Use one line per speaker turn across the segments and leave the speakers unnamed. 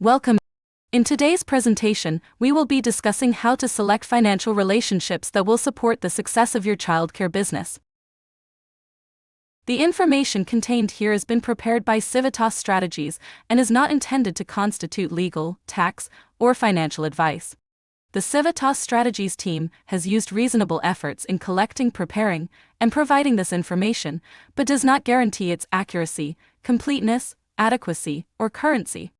Welcome. In today's presentation, we will be discussing how to select financial relationships that will support the success of your childcare business. The information contained here has been prepared by Civitas Strategies and is not intended to constitute legal, tax, or financial advice. The Civitas Strategies team has used reasonable efforts in collecting, preparing, and providing this information, but does not guarantee its accuracy, completeness, adequacy, or currency.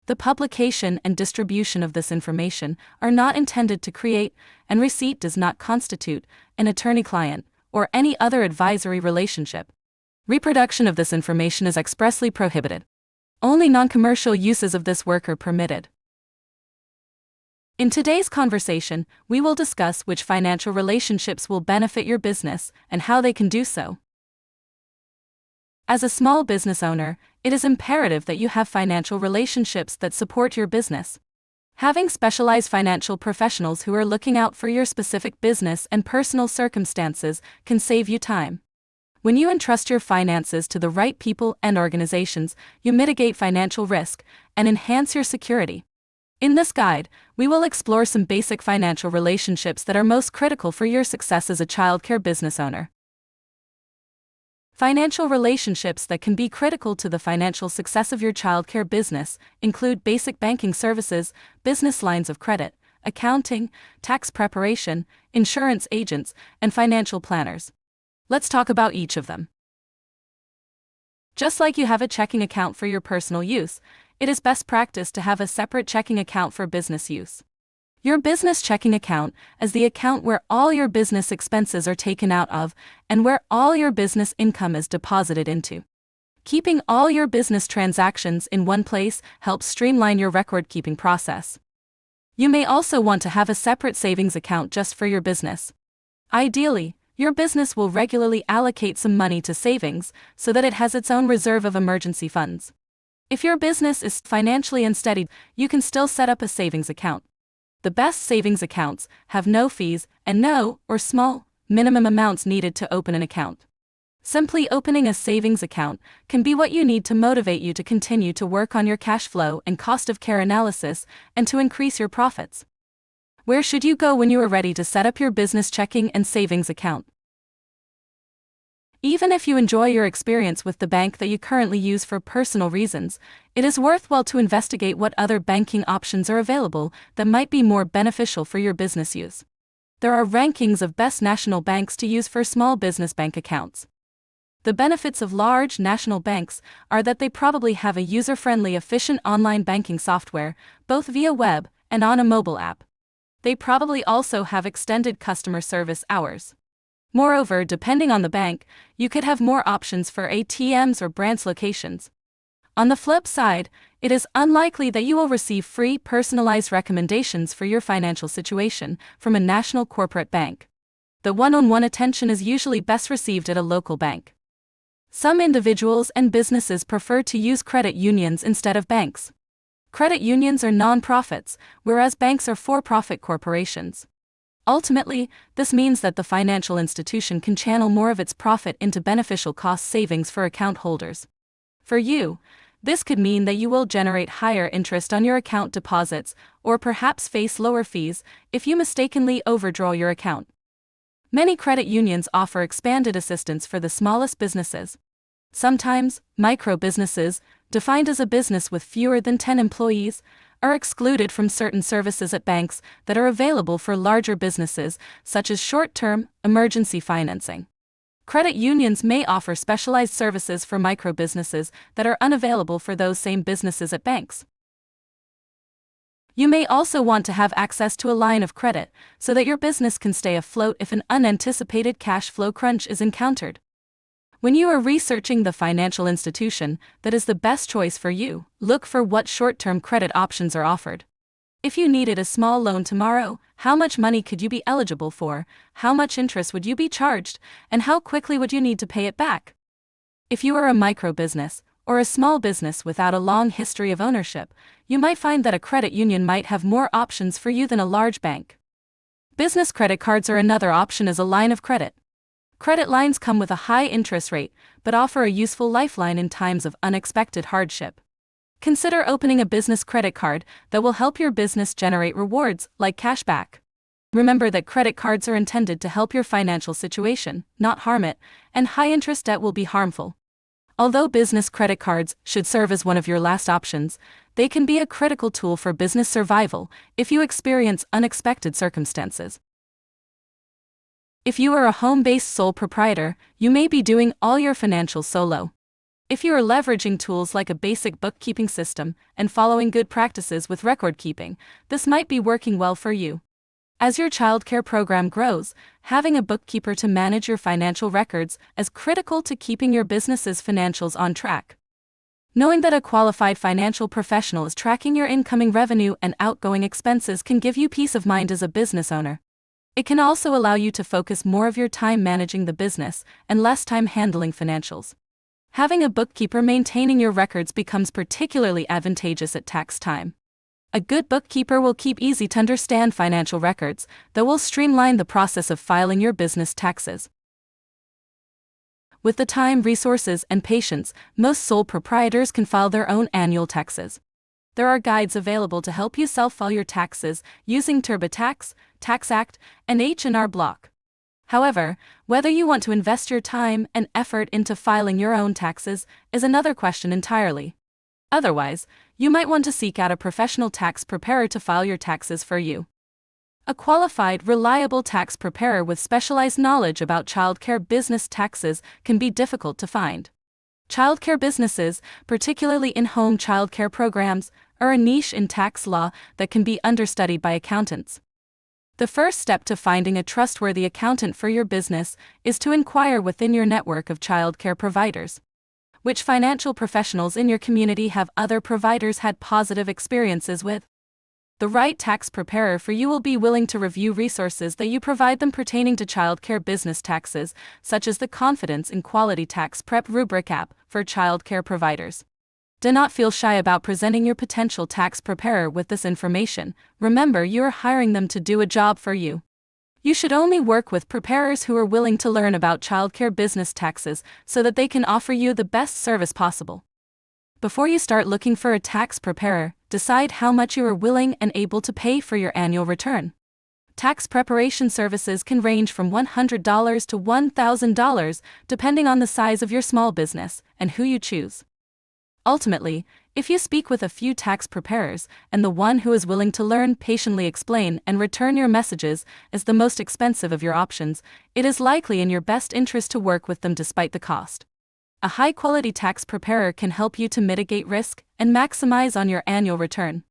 The publication and distribution of this information are not intended to create, and receipt does not constitute, an attorney-client, or any other advisory relationship. Reproduction of this information is expressly prohibited. Only non-commercial uses of this work are permitted. In today's conversation, we will discuss which financial relationships will benefit your business and how they can do so. As a small business owner, it is imperative that you have financial relationships that support your business. Having specialized financial professionals who are looking out for your specific business and personal circumstances can save you time. When you entrust your finances to the right people and organizations, you mitigate financial risk and enhance your security. In this guide, we will explore some basic financial relationships that are most critical for your success as a childcare business owner. Financial relationships that can be critical to the financial success of your childcare business include basic banking services, business lines of credit, accounting, tax preparation, insurance agents, and financial planners. Let's talk about each of them. Just like you have a checking account for your personal use, it is best practice to have a separate checking account for business use. Your business checking account is the account where all your business expenses are taken out of and where all your business income is deposited into. Keeping all your business transactions in one place helps streamline your record-keeping process. You may also want to have a separate savings account just for your business. Ideally, your business will regularly allocate some money to savings so that it has its own reserve of emergency funds. If your business is financially unsteady, you can still set up a savings account. The best savings accounts have no fees and no, or small, minimum amounts needed to open an account. Simply opening a savings account can be what you need to motivate you to continue to work on your cash flow and cost of care analysis and to increase your profits. Where should you go when you are ready to set up your business checking and savings account? Even if you enjoy your experience with the bank that you currently use for personal reasons, it is worthwhile to investigate what other banking options are available that might be more beneficial for your business use. There are rankings of best national banks to use for small business bank accounts. The benefits of large national banks are that they probably have a user-friendly, efficient online banking software, both via web and on a mobile app. They probably also have extended customer service hours. Moreover, depending on the bank, you could have more options for ATMs or branch locations. On the flip side, it is unlikely that you will receive free, personalized recommendations for your financial situation from a national corporate bank. The one-on-one attention is usually best received at a local bank. Some individuals and businesses prefer to use credit unions instead of banks. Credit unions are non-profits, whereas banks are for-profit corporations. Ultimately, this means that the financial institution can channel more of its profit into beneficial cost savings for account holders. For you, this could mean that you will generate higher interest on your account deposits or perhaps face lower fees if you mistakenly overdraw your account. Many credit unions offer expanded assistance for the smallest businesses. Sometimes, micro-businesses, defined as a business with fewer than 10 employees, are excluded from certain services at banks that are available for larger businesses, such as short-term, emergency financing. Credit unions may offer specialized services for micro-businesses that are unavailable for those same businesses at banks. You may also want to have access to a line of credit so that your business can stay afloat if an unanticipated cash flow crunch is encountered. When you are researching the financial institution that is the best choice for you, look for what short-term credit options are offered. If you needed a small loan tomorrow, how much money could you be eligible for, how much interest would you be charged, and how quickly would you need to pay it back? If you are a micro-business, or a small business without a long history of ownership, you might find that a credit union might have more options for you than a large bank. Business credit cards are another option as a line of credit. Credit lines come with a high interest rate, but offer a useful lifeline in times of unexpected hardship. Consider opening a business credit card that will help your business generate rewards like cashback. Remember that credit cards are intended to help your financial situation, not harm it, and high-interest debt will be harmful. Although business credit cards should serve as one of your last options, they can be a critical tool for business survival if you experience unexpected circumstances. If you are a home-based sole proprietor, you may be doing all your financials solo. If you are leveraging tools like a basic bookkeeping system and following good practices with record keeping, this might be working well for you. As your childcare program grows, having a bookkeeper to manage your financial records is critical to keeping your business's financials on track. Knowing that a qualified financial professional is tracking your incoming revenue and outgoing expenses can give you peace of mind as a business owner. It can also allow you to focus more of your time managing the business and less time handling financials. Having a bookkeeper maintaining your records becomes particularly advantageous at tax time. A good bookkeeper will keep easy-to-understand financial records that will streamline the process of filing your business taxes. With the time, resources, and patience, most sole proprietors can file their own annual taxes. There are guides available to help you self-file your taxes using TurboTax, TaxAct, and H&R Block. However, whether you want to invest your time and effort into filing your own taxes is another question entirely. Otherwise, you might want to seek out a professional tax preparer to file your taxes for you. A qualified, reliable tax preparer with specialized knowledge about childcare business taxes can be difficult to find. Childcare businesses, particularly in-home childcare programs, are a niche in tax law that can be understudied by accountants. The first step to finding a trustworthy accountant for your business is to inquire within your network of childcare providers. Which financial professionals in your community have other providers had positive experiences with? The right tax preparer for you will be willing to review resources that you provide them pertaining to childcare business taxes, such as the Confidence in Quality Tax Prep Rubric app for childcare providers. Do not feel shy about presenting your potential tax preparer with this information. Remember, you are hiring them to do a job for you. You should only work with preparers who are willing to learn about childcare business taxes so that they can offer you the best service possible. Before you start looking for a tax preparer, decide how much you are willing and able to pay for your annual return. Tax preparation services can range from $100 to $1,000 depending on the size of your small business and who you choose. Ultimately, if you speak with a few tax preparers, and the one who is willing to learn, patiently explain, and return your messages is the most expensive of your options, it is likely in your best interest to work with them despite the cost. A high-quality tax preparer can help you to mitigate risk and maximize on your annual return.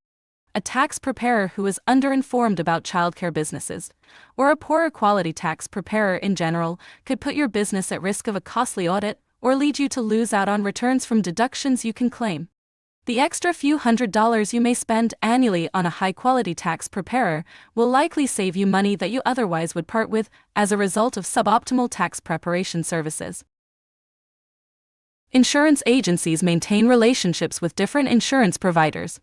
A tax preparer who is underinformed about childcare businesses, or a poorer quality tax preparer in general, could put your business at risk of a costly audit or lead you to lose out on returns from deductions you can claim. The extra few $100s you may spend annually on a high-quality tax preparer will likely save you money that you otherwise would part with as a result of suboptimal tax preparation services. Insurance agencies maintain relationships with different insurance providers.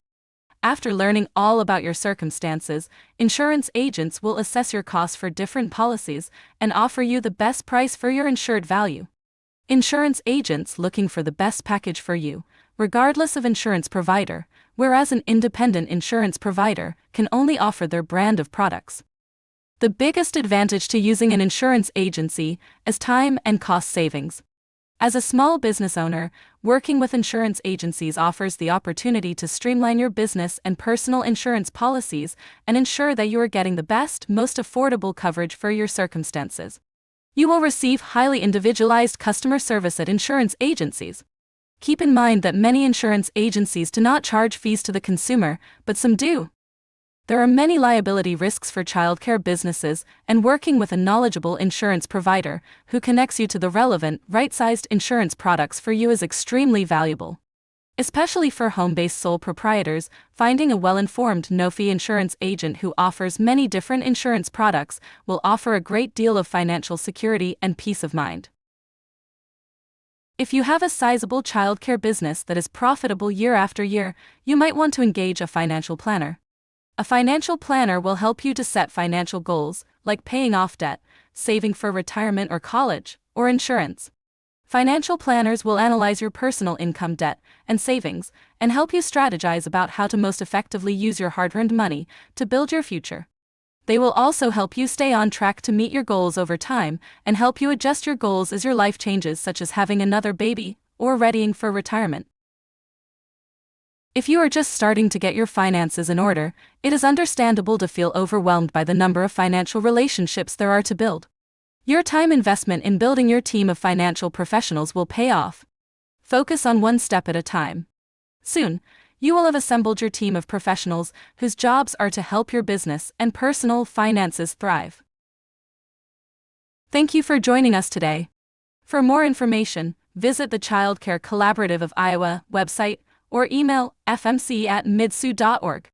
After learning all about your circumstances, insurance agents will assess your costs for different policies and offer you the best price for your insured value. Insurance agents looking for the best package for you, regardless of insurance provider, whereas an independent insurance provider can only offer their brand of products. The biggest advantage to using an insurance agency is time and cost savings. As a small business owner, working with insurance agencies offers the opportunity to streamline your business and personal insurance policies and ensure that you are getting the best, most affordable coverage for your circumstances. You will receive highly individualized customer service at insurance agencies. Keep in mind that many insurance agencies do not charge fees to the consumer, but some do. There are many liability risks for childcare businesses, and working with a knowledgeable insurance provider who connects you to the relevant, right-sized insurance products for you is extremely valuable. Especially for home-based sole proprietors, finding a well-informed no-fee insurance agent who offers many different insurance products will offer a great deal of financial security and peace of mind. If you have a sizable childcare business that is profitable year after year, you might want to engage a financial planner. A financial planner will help you to set financial goals, like paying off debt, saving for retirement or college, or insurance. Financial planners will analyze your personal income, debt, and savings, and help you strategize about how to most effectively use your hard-earned money to build your future. They will also help you stay on track to meet your goals over time and help you adjust your goals as your life changes, such as having another baby or readying for retirement. If you are just starting to get your finances in order, it is understandable to feel overwhelmed by the number of financial relationships there are to build. Your time investment in building your team of financial professionals will pay off. Focus on one step at a time. Soon, you will have assembled your team of professionals whose jobs are to help your business and personal finances thrive. Thank you for joining us today. For more information, visit the Child Care Collaborative of Iowa website or email fmc@midsioux.org.